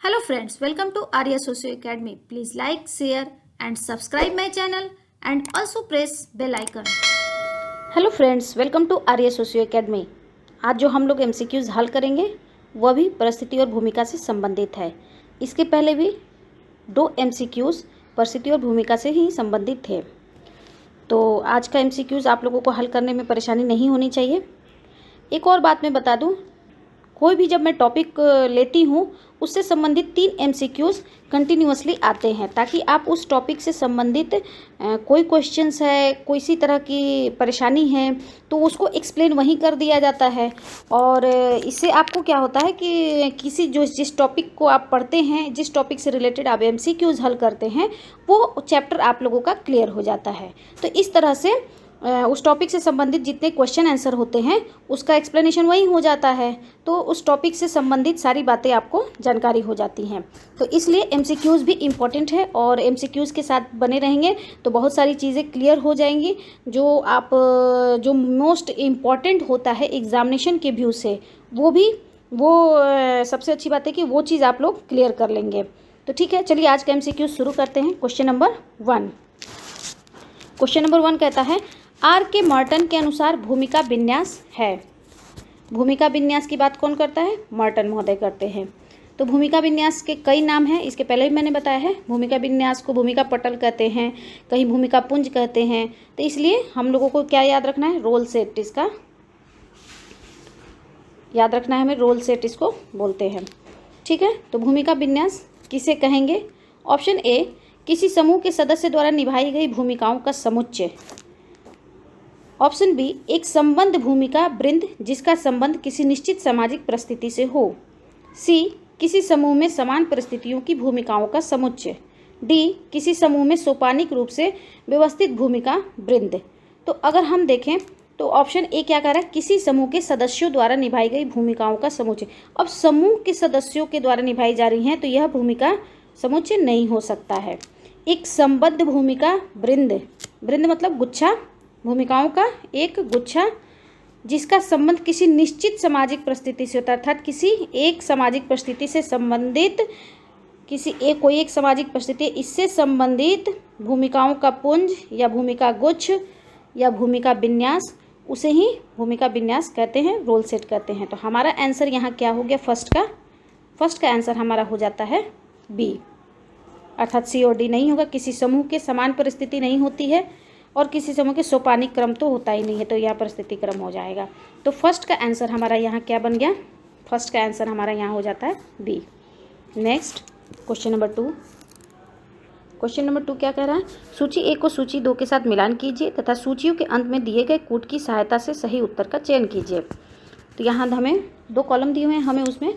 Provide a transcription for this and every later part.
Hello friends, welcome to Arya Socio Academy. Please like, share and subscribe my channel and also press bell icon. Hello friends, welcome to Arya socio academy. आज जो हम लोग MCQs हल करेंगे वह भी परिस्थिति और भूमिका से संबंधित है। इसके पहले भी दो एमसीक्यूज़ परिस्थिति और भूमिका से ही संबंधित थे। तो आज का एमसीक्यूज़ आप लोगों को हल करने में परेशानी नहीं होनी चाहिए। एक और बात मैं बता दूं, कोई भी जब मैं टॉपिक लेती हूँ उससे संबंधित 3 एमसीक्यूज़ कंटिन्यूअसली आते हैं, ताकि आप उस टॉपिक से संबंधित कोई क्वेश्चंस है, कोई सी तरह की परेशानी है तो उसको एक्सप्लेन वहीं कर दिया जाता है। और इससे आपको क्या होता है कि जिस टॉपिक को आप पढ़ते हैं, जिस टॉपिक से रिलेटेड आप एमसीक्यूज़ हल करते हैं, वो चैप्टर आप लोगों का क्लियर हो जाता है। तो इस तरह से उस टॉपिक से संबंधित जितने क्वेश्चन आंसर होते हैं उसका एक्सप्लेनेशन वही हो जाता है, तो उस टॉपिक से संबंधित सारी बातें आपको जानकारी हो जाती हैं। तो इसलिए एमसीक्यूज़ भी इम्पॉर्टेंट है और एमसीक्यूज़ के साथ बने रहेंगे तो बहुत सारी चीज़ें क्लियर हो जाएंगी। जो मोस्ट इम्पॉर्टेंट होता है एग्जामिनेशन के व्यू से, सबसे अच्छी बात है कि वो चीज़ आप लोग क्लियर कर लेंगे। तो ठीक है, चलिए आज का एमसीक्यू शुरू करते हैं। क्वेश्चन नंबर 1 कहता है, आर के मार्टन के अनुसार भूमिका विन्यास है। भूमिका विन्यास की बात कौन करता है? मार्टन महोदय करते हैं। तो भूमिका विन्यास के कई नाम हैं, इसके पहले भी मैंने बताया है। भूमिका विन्यास को भूमिका पटल कहते हैं, कहीं भूमिका पुंज कहते हैं। तो इसलिए हम लोगों को क्या याद रखना है? Role set. इसका याद रखना है हमें, रोल सेट इसको बोलते हैं। ठीक है, तो भूमिका विन्यास किसे कहेंगे? ऑप्शन ए, किसी समूह के सदस्य द्वारा निभाई गई भूमिकाओं का समुच्चय। ऑप्शन बी, एक संबंध भूमिका वृंद जिसका संबंध किसी निश्चित सामाजिक परिस्थिति से हो। सी, किसी समूह में समान परिस्थितियों की भूमिकाओं का समुच्चय। डी, किसी समूह में सोपानिक रूप से व्यवस्थित भूमिका वृंद। तो अगर हम देखें तो ऑप्शन ए क्या कह रहा है? किसी समूह के सदस्यों द्वारा निभाई गई भूमिकाओं का समुच्चय। अब समूह के सदस्यों के द्वारा निभाई जा रही हैं तो यह भूमिका समुच्चय नहीं हो सकता है। एक संबद्ध भूमिका वृंद, वृंद मतलब गुच्छा, भूमिकाओं का एक गुच्छा जिसका संबंध किसी निश्चित सामाजिक परिस्थिति से होता है, अर्थात किसी एक सामाजिक परिस्थिति से संबंधित, कोई एक सामाजिक परिस्थिति, इससे संबंधित भूमिकाओं का पुंज या भूमिका गुच्छ या भूमिका विन्यास, उसे ही भूमिका विन्यास कहते हैं, रोल सेट कहते हैं। तो हमारा आंसर यहाँ क्या हो गया? फर्स्ट का आंसर हमारा हो जाता है बी, अर्थात सी और डी नहीं होगा। किसी समूह के समान परिस्थिति नहीं होती है और किसी समूह के सोपानिक क्रम तो होता ही नहीं है, तो यह परिस्थिति क्रम हो जाएगा। तो फर्स्ट का आंसर हमारा यहाँ क्या बन गया? फर्स्ट का आंसर हमारा यहाँ हो जाता है B. Next question number 2। Question number 2 क्या कह रहा है? सूची 1 को सूची 2 के साथ मिलान कीजिए तथा सूचियों के अंत में दिए गए कूट की सहायता से सही उत्तर का चयन कीजिए। तो यहाँ हमें 2 कॉलम दिए हुए हैं, हमें उसमें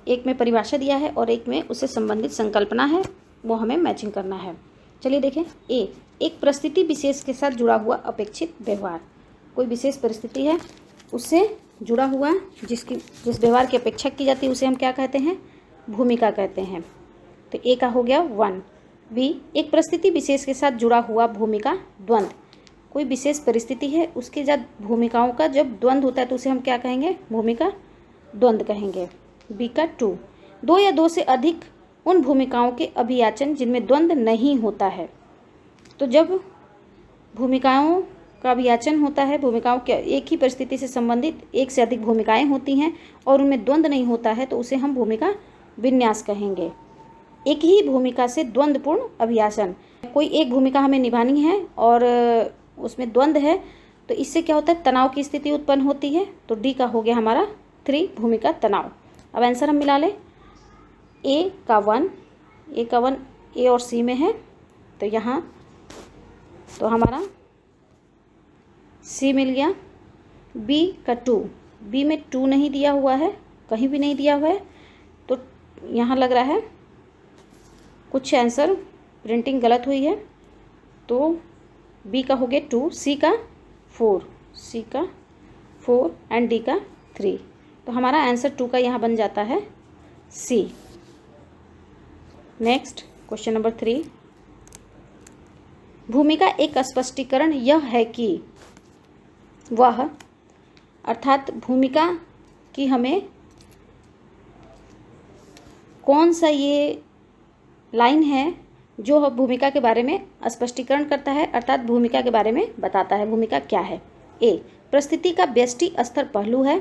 एक में परिभाषा दिया है और एक में उससे संबंधित संकल्पना है, वो हमें मैचिंग करना है। चलिए देखें। ए, एक परिस्थिति विशेष के साथ जुड़ा हुआ अपेक्षित व्यवहार। कोई विशेष परिस्थिति है, उससे जुड़ा हुआ जिस व्यवहार की अपेक्षा की जाती है उसे हम क्या कहते हैं? भूमिका कहते हैं। तो ए का हो गया 1। बी, एक परिस्थिति विशेष के साथ जुड़ा हुआ भूमिका द्वंद्व। कोई विशेष परिस्थिति है, उसके जब भूमिकाओं का जब द्वंद्व होता है तो उसे हम क्या कहेंगे? भूमिका द्वंद्व कहेंगे। बी का 2, 2 या 2 से अधिक उन भूमिकाओं के अभियाचन जिनमें द्वंद्व नहीं होता है। तो जब भूमिकाओं का अभियाचन होता है, भूमिकाओं के एक ही परिस्थिति से संबंधित एक से अधिक भूमिकाएं होती हैं और उनमें द्वंद्व नहीं होता है तो उसे हम भूमिका विन्यास कहेंगे। एक ही भूमिका से द्वंद्वपूर्ण अभियाचन, कोई एक भूमिका हमें निभानी है और उसमें द्वंद्व है तो इससे क्या होता है? तनाव की स्थिति उत्पन्न होती है। तो डी का हो गया हमारा 3, भूमिका तनाव। अब आंसर हम मिला लें। ए का 1 ए और सी में है, तो यहाँ तो हमारा सी मिल गया। बी का 2, बी में 2 नहीं दिया हुआ है, कहीं भी नहीं दिया हुआ है, तो यहाँ लग रहा है कुछ आंसर प्रिंटिंग गलत हुई है। तो बी का हो गया 2, सी का 4 एंड डी का 3। तो हमारा आंसर 2 का यहाँ बन जाता है सी। Next question number 3। भूमिका एक स्पष्टीकरण यह है कि वह, अर्थात भूमिका की हमें कौन सा ये लाइन है जो भूमिका के बारे में स्पष्टीकरण करता है, अर्थात भूमिका के बारे में बताता है भूमिका क्या है। ए, परिस्थिति का व्यष्टि स्तर पहलू है।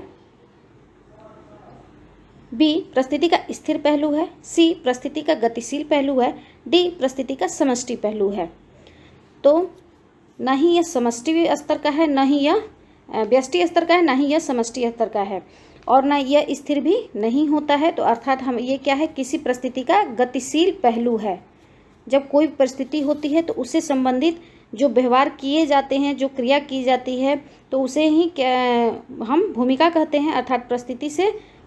बी, परिस्थिति का स्थिर पहलू है। सी, परिस्थिति का गतिशील पहलू है। डी, परिस्थिति का समष्टि पहलू है। तो ना ही यह समष्टि स्तर का है, ना ही यह व्यष्टि स्तर का है, ना ही यह समष्टि स्तर का है, और ना यह स्थिर भी नहीं होता है। तो अर्थात हम ये क्या है, किसी परिस्थिति का गतिशील पहलू है। जब कोई परिस्थिति होती है तो उससे संबंधित जो व्यवहार किए जाते हैं, जो क्रिया की जाती है, तो उसे ही हम भूमिका कहते हैं, अर्थात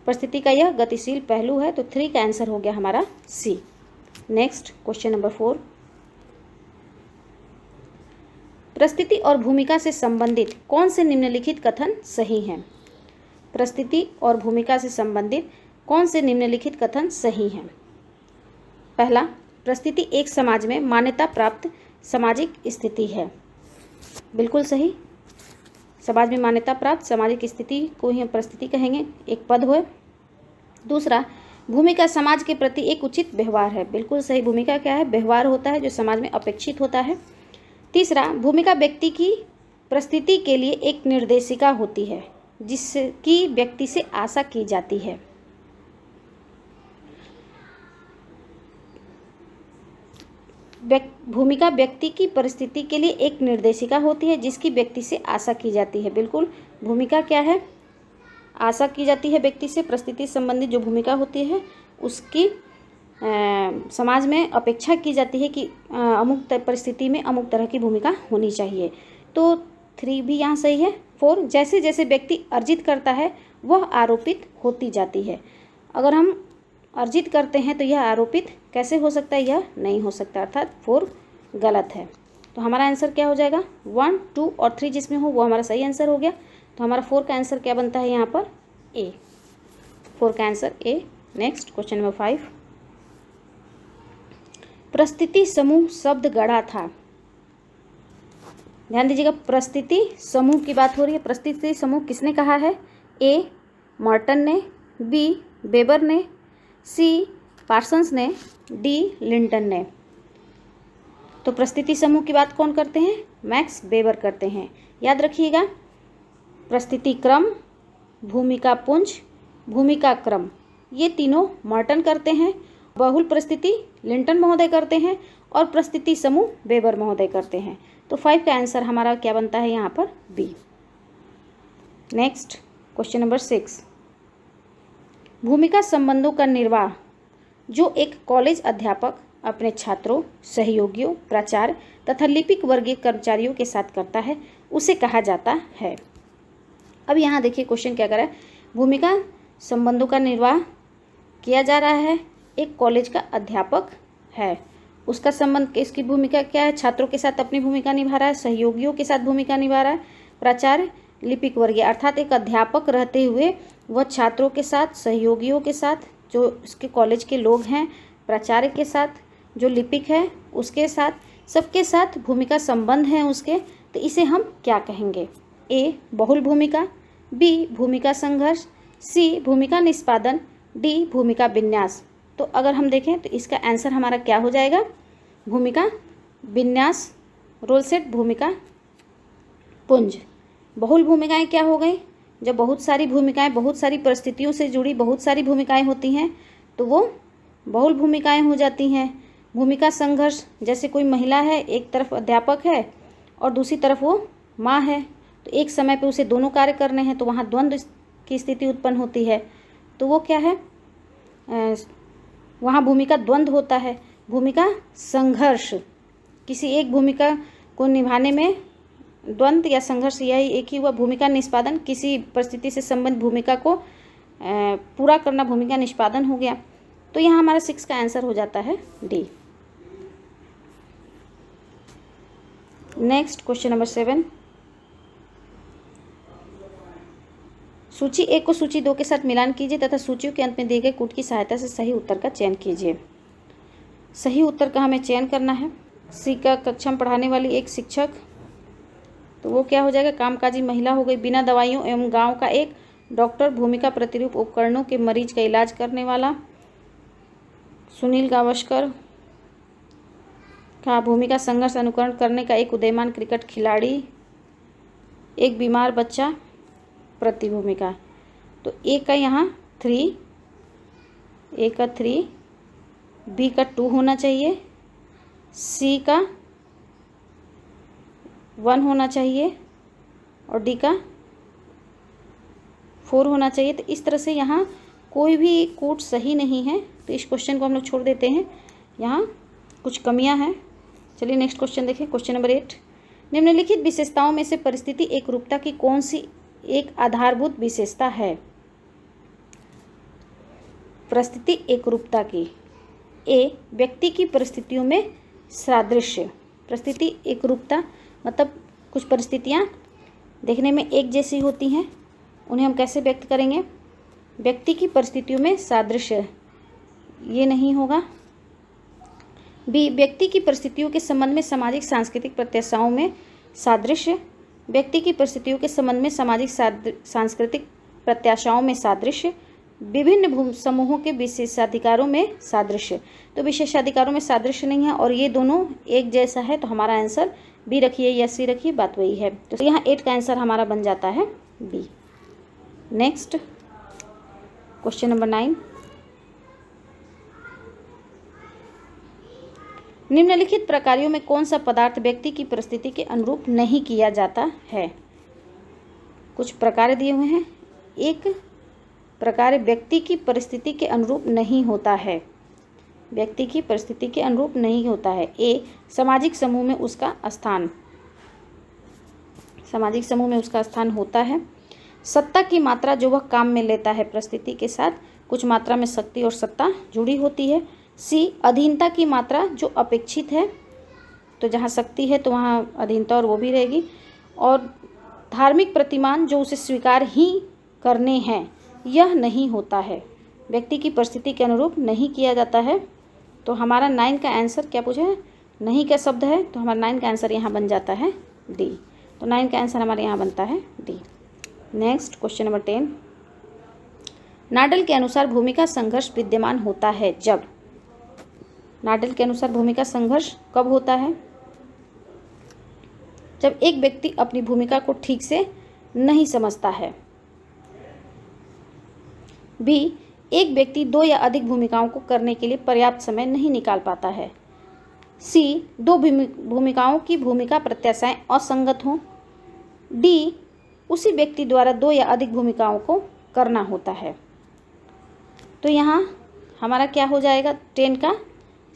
परिस्थिति का यह गतिशील पहलू है। तो 3 का आंसर हो गया हमारा सी। नेक्स्ट क्वेश्चन नंबर 4, परिस्थिति और भूमिका से संबंधित कौन से निम्नलिखित कथन सही हैं? परिस्थिति और भूमिका से संबंधित कौन से निम्नलिखित कथन सही हैं? पहला, परिस्थिति एक समाज में मान्यता प्राप्त सामाजिक स्थिति है। बिल्कुल सही। समाज में मान्यता प्राप्त सामाजिक स्थिति को ही हम परिस्थिति कहेंगे, एक पद हो। दूसरा, भूमिका समाज के प्रति एक उचित व्यवहार है। बिल्कुल सही। भूमिका क्या है? व्यवहार होता है जो समाज में अपेक्षित होता है। तीसरा, भूमिका व्यक्ति की परिस्थिति के लिए एक निर्देशिका होती है जिसकी व्यक्ति से आशा की जाती है। भूमिका व्यक्ति की परिस्थिति के लिए एक निर्देशिका होती है जिसकी व्यक्ति से आशा की जाती है। बिल्कुल, भूमिका क्या है? आशा की जाती है व्यक्ति से, परिस्थिति संबंधित जो भूमिका होती है उसकी समाज में अपेक्षा की जाती है कि अमुक परिस्थिति में अमुक तरह की भूमिका होनी चाहिए। तो 3 भी यहाँ सही है। 4, जैसे जैसे व्यक्ति अर्जित करता है वह आरोपित होती जाती है। अगर हम अर्जित करते हैं तो यह आरोपित कैसे हो सकता है? यह नहीं हो सकता, अर्थात 4 गलत है। तो हमारा आंसर क्या हो जाएगा? 1, 2 और 3 जिसमें हो वो हमारा सही आंसर हो गया। तो हमारा 4 का आंसर क्या बनता है यहाँ पर? ए। 4 का answer A. Next question number 5, परिस्थिति समूह शब्द गढ़ा था। ध्यान दीजिएगा, परिस्थिति समूह की बात हो रही है। परिस्थिति समूह किसने कहा है? ए, मॉर्टन ने। बी, वेबर ने। सी, पार्सन्स ने। डी, लिंटन ने। तो परिस्थिति समूह की बात कौन करते हैं? मैक्स वेबर करते हैं। याद रखिएगा, परिस्थिति क्रम, भूमिका पुंज, भूमिका क्रम, ये तीनों मॉर्टन करते हैं। बहुल परिस्थिति लिंटन महोदय करते हैं और परिस्थिति समूह वेबर महोदय करते हैं। तो 5 का आंसर हमारा क्या बनता है यहाँ पर? बी। नेक्स्ट क्वेश्चन नंबर 6, भूमिका संबंधों का निर्वाह जो एक कॉलेज अध्यापक अपने छात्रों, सहयोगियों, प्राचार्य तथा लिपिक वर्गीय कर्मचारियों के साथ करता है उसे कहा जाता है। अब यहाँ देखिए क्वेश्चन क्या कर रहा है। भूमिका संबंधों का निर्वाह किया जा रहा है, एक कॉलेज का अध्यापक है, उसका संबंध, इसकी भूमिका क्या है? छात्रों के साथ अपनी भूमिका निभा रहा है, सहयोगियों के साथ भूमिका निभा रहा है, प्राचार्य, लिपिक वर्गीय, अर्थात एक अध्यापक रहते हुए वह छात्रों के साथ, सहयोगियों के साथ, जो उसके कॉलेज के लोग हैं, प्राचार्य के साथ, जो लिपिक है उसके साथ, सबके साथ भूमिका संबंध है उसके। तो इसे हम क्या कहेंगे? ए, बहुल भूमिका। बी, भूमिका संघर्ष। सी, भूमिका निष्पादन। डी, भूमिका विन्यास। तो अगर हम देखें तो इसका आंसर हमारा क्या हो जाएगा? भूमिका विन्यास, रोल सेट, भूमिका पुंज। बहुल भूमिकाएं क्या हो गई? जब बहुत सारी भूमिकाएं, बहुत सारी परिस्थितियों से जुड़ी बहुत सारी भूमिकाएं होती हैं तो वो बहुल भूमिकाएं हो जाती हैं। भूमिका संघर्ष, जैसे कोई महिला है, एक तरफ अध्यापक है और दूसरी तरफ वो माँ है, तो एक समय पे उसे दोनों कार्य करने हैं, तो वहाँ द्वंद्व की स्थिति उत्पन्न होती है। तो वो क्या है? वहाँ भूमिका द्वंद्व होता है। भूमिका संघर्ष, किसी एक भूमिका को निभाने में द्वंद्व या संघर्ष, यही एक ही हुआ। भूमिका निष्पादन, किसी परिस्थिति से संबंधित भूमिका को पूरा करना, भूमिका निष्पादन हो गया। तो यहाँ हमारा 6 का आंसर हो जाता है डी। नेक्स्ट क्वेश्चन नंबर 7, सूची 1 को सूची 2 के साथ मिलान कीजिए तथा सूचियों के अंत में दिए गए कूट की सहायता से सही उत्तर का चयन कीजिए। सही उत्तर का हमें चयन करना है। सी का कक्षा में पढ़ाने वाली एक शिक्षक, तो वो क्या हो जाएगा? कामकाजी महिला हो गई। बिना दवाइयों एवं गांव का एक डॉक्टर, भूमिका प्रतिरूप उपकरणों के मरीज का इलाज करने वाला, सुनील गावस्कर का भूमिका संघर्ष अनुकरण करने का एक उदीयमान क्रिकेट खिलाड़ी, एक बीमार बच्चा, प्रति भूमिका। तो ए का यहाँ 3, ए का 3, बी का 2 होना चाहिए, सी का 1 होना चाहिए और डी का 4 होना चाहिए। तो इस तरह से यहाँ कोई भी कोड सही नहीं है, तो इस क्वेश्चन को हम लोग छोड़ देते हैं। यहाँ कुछ कमियां हैं। चलिए नेक्स्ट क्वेश्चन देखें। क्वेश्चन नंबर 8, निम्नलिखित विशेषताओं में से परिस्थिति एकरूपता की कौन सी एक आधारभूत विशेषता है? परिस्थिति एकरूपता की, ए व्यक्ति की परिस्थितियों में सादृश्य। परिस्थिति एकरूपता मतलब कुछ परिस्थितियाँ देखने में एक जैसी होती हैं, उन्हें हम कैसे व्यक्त करेंगे? व्यक्ति की परिस्थितियों में सादृश्य, ये नहीं होगा। बी व्यक्ति की परिस्थितियों के संबंध में सामाजिक सांस्कृतिक प्रत्याशाओं में सादृश्य। व्यक्ति की परिस्थितियों के संबंध में सामाजिक सांस्कृतिक प्रत्याशाओं में सादृश्य। विभिन्न समूहों के विशेषाधिकारों में सादृश्य। तो विशेषाधिकारों में सादृश्य नहीं है और ये दोनों एक जैसा है, तो हमारा आंसर बी रखिए या सी रखिए, बात वही है। तो यहाँ 8 का आंसर हमारा बन जाता है बी। नेक्स्ट क्वेश्चन नंबर 9, निम्नलिखित प्रकारों में कौन सा पदार्थ व्यक्ति की परिस्थिति के अनुरूप नहीं किया जाता है? कुछ प्रकार दिए हुए हैं। एक प्रकार व्यक्ति की परिस्थिति के अनुरूप नहीं होता है, व्यक्ति की परिस्थिति के अनुरूप नहीं होता है। ए सामाजिक समूह में उसका स्थान, सामाजिक समूह में उसका स्थान होता है। सत्ता की मात्रा जो वह काम में लेता है परिस्थिति के साथ कुछ मात्रा में शक्ति और सत्ता जुड़ी होती है। सी अधीनता की मात्रा जो अपेक्षित है, तो जहाँ शक्ति है तो वहाँ अधीनता और वो भी रहेगी। और धार्मिक प्रतिमान जो उसे स्वीकार ही करने हैं, यह नहीं होता है, व्यक्ति की परिस्थिति के अनुरूप नहीं किया जाता है। तो हमारा 9 का आंसर क्या पूछा है? नहीं का शब्द है, तो हमारा 9 का आंसर यहाँ बन जाता है डी। तो 9 का आंसर हमारे यहाँ बनता है डी। नेक्स्ट क्वेश्चन नंबर 10, नाडल के अनुसार भूमिका संघर्ष विद्यमान होता है जब? नाडल के अनुसार भूमिका संघर्ष कब होता है? जब एक व्यक्ति अपनी भूमिका को ठीक से नहीं समझता है। बी एक व्यक्ति 2 या अधिक भूमिकाओं को करने के लिए पर्याप्त समय नहीं निकाल पाता है। सी 2 भूमिकाओं की भूमिका प्रत्याशाएं असंगत हों। डी उसी व्यक्ति द्वारा 2 या अधिक भूमिकाओं को करना होता है। तो यहाँ हमारा क्या हो जाएगा 10 का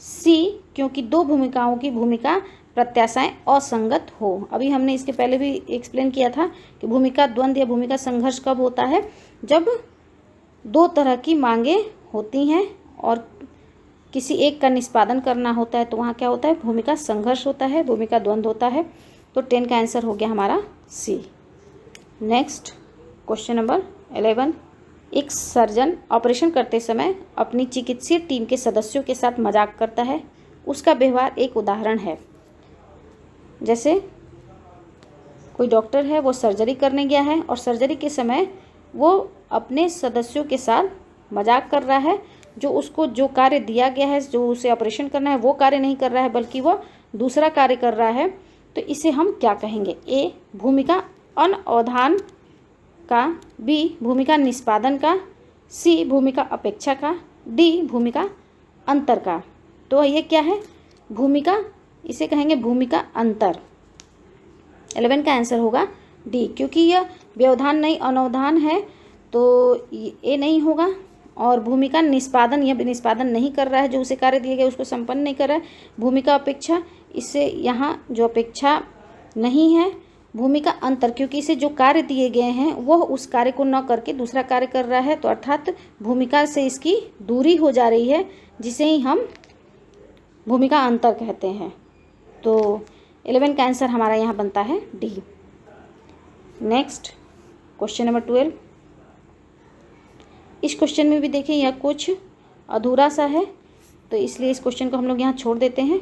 सी, क्योंकि 2 भूमिकाओं की भूमिका प्रत्याशाएं असंगत हो। अभी हमने इसके पहले भी एक्सप्लेन किया था कि भूमिका द्वंद्व या भूमिका संघर्ष कब होता है? जब 2 तरह की मांगें होती हैं और किसी एक का निष्पादन करना होता है, तो वहाँ क्या होता है? भूमिका संघर्ष होता है, भूमिका द्वंद्व होता है। तो 10 का आंसर हो गया हमारा सी। नेक्स्ट क्वेश्चन नंबर 11, एक सर्जन ऑपरेशन करते समय अपनी चिकित्सीय टीम के सदस्यों के साथ मजाक करता है, उसका व्यवहार एक उदाहरण है। जैसे कोई डॉक्टर है, वो सर्जरी करने गया है और सर्जरी के समय वो अपने सदस्यों के साथ मजाक कर रहा है, जो उसको जो कार्य दिया गया है, जो उसे ऑपरेशन करना है, वो कार्य नहीं कर रहा है बल्कि वो दूसरा कार्य कर रहा है। तो इसे हम क्या कहेंगे? ए भूमिका अनअवधान का, बी भूमिका निष्पादन का, सी भूमिका अपेक्षा का, डी भूमिका अंतर का। तो ये क्या है? भूमिका, इसे कहेंगे भूमिका अंतर। 11 का आंसर होगा डी, क्योंकि यह व्यवधान नहीं अनवधान है, तो ये नहीं होगा। और भूमिका निष्पादन, यह निष्पादन नहीं कर रहा है, जो उसे कार्य दिया गया उसको संपन्न नहीं कर रहा है। भूमिका अपेक्षा, इससे यहाँ जो अपेक्षा नहीं है। भूमिका अंतर, क्योंकि इसे जो कार्य दिए गए हैं वह उस कार्य को न करके दूसरा कार्य कर रहा है, तो अर्थात भूमिका से इसकी दूरी हो जा रही है, जिसे ही हम भूमिका अंतर कहते हैं। तो 11 का आंसर हमारा यहाँ बनता है डी। नेक्स्ट क्वेश्चन नंबर 12, इस क्वेश्चन में भी देखें यह कुछ अधूरा सा है, तो इसलिए इस क्वेश्चन को हम लोग यहाँ छोड़ देते हैं।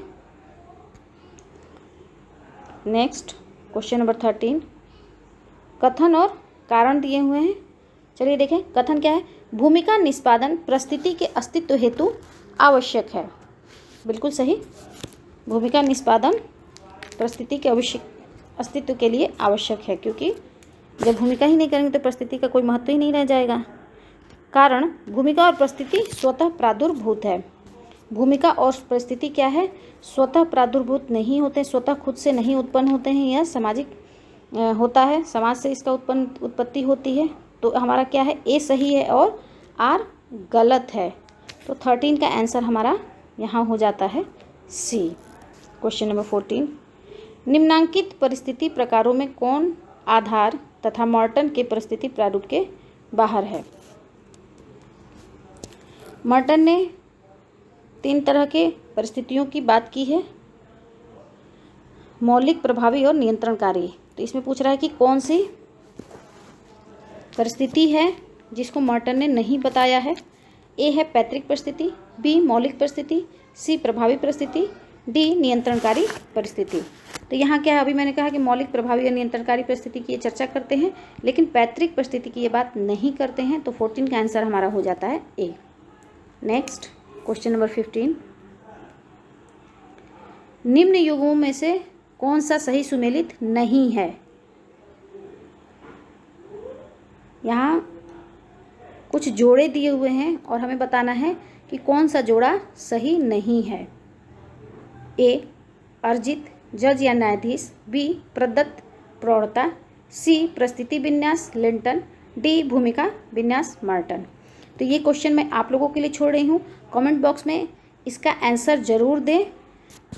नेक्स्ट क्वेश्चन नंबर 13, कथन और कारण दिए हुए हैं। चलिए देखें, कथन क्या है? भूमिका निष्पादन परिस्थिति के अस्तित्व हेतु आवश्यक है। बिल्कुल सही। भूमिका निष्पादन परिस्थिति के अस्तित्व के लिए आवश्यक है, क्योंकि जब भूमिका ही नहीं करेंगे तो परिस्थिति का कोई महत्व ही नहीं रह जाएगा। कारण भूमिका और परिस्थिति स्वतः प्रादुर्भूत है। भूमिका और परिस्थिति क्या है? स्वतः प्रादुर्भूत नहीं होते, स्वतः खुद से नहीं उत्पन्न होते हैं। यह सामाजिक होता है, समाज से इसका उत्पत्ति होती है। तो हमारा क्या है? ए सही है और आर गलत है। तो 13 का आंसर हमारा यहाँ हो जाता है सी। क्वेश्चन नंबर 14, निम्नांकित परिस्थिति प्रकारों में कौन आधार तथा मॉर्टन के परिस्थिति प्रारूप के बाहर है? मॉर्टन ने 3 तरह के परिस्थितियों की बात की है, मौलिक, प्रभावी और नियंत्रणकारी। तो इसमें पूछ रहा है कि कौन सी परिस्थिति है जिसको मॉर्टन ने नहीं बताया है। ए है पैतृक परिस्थिति, बी मौलिक परिस्थिति, सी प्रभावी परिस्थिति, डी नियंत्रणकारी परिस्थिति। तो यहाँ क्या है? अभी मैंने कहा कि मौलिक, प्रभावी और नियंत्रणकारी परिस्थिति की ये चर्चा करते हैं, लेकिन पैतृक परिस्थिति की ये बात नहीं करते हैं। तो 14 का आंसर हमारा हो जाता है ए। नेक्स्ट क्वेश्चन नंबर 15, निम्न युगों में से कौन सा सही सुमेलित नहीं है? यहाँ कुछ जोड़े दिए हुए हैं और हमें बताना है कि कौन सा जोड़ा सही नहीं है। ए अर्जित, जज या न्यायाधीश, बी प्रदत्त, प्रौढ़ता, सी परिस्थिति विन्यास, लिंटन, डी भूमिका विन्यास, मॉर्टन। तो ये क्वेश्चन मैं आप लोगों के लिए छोड़ रही हूँ। कमेंट बॉक्स में इसका आंसर ज़रूर दें,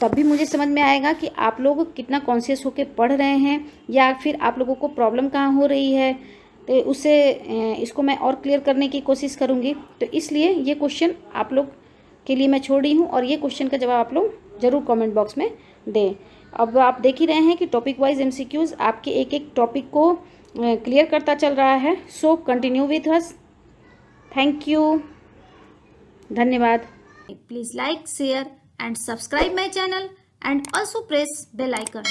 तब भी मुझे समझ में आएगा कि आप लोग कितना कॉन्शियस होकर पढ़ रहे हैं या फिर आप लोगों को प्रॉब्लम कहाँ हो रही है। तो उससे इसको मैं और क्लियर करने की कोशिश करूँगी। तो इसलिए ये क्वेश्चन आप लोग के लिए मैं छोड़ रही हूँ और ये क्वेश्चन का जवाब आप लोग ज़रूर कमेंट बॉक्स में दें। अब आप देख ही रहे हैं कि टॉपिक वाइज MCQs आपके एक एक टॉपिक को क्लियर करता चल रहा है। So continue with us. Thank you, धन्यवाद। Please like, share and subscribe my channel and also press bell icon.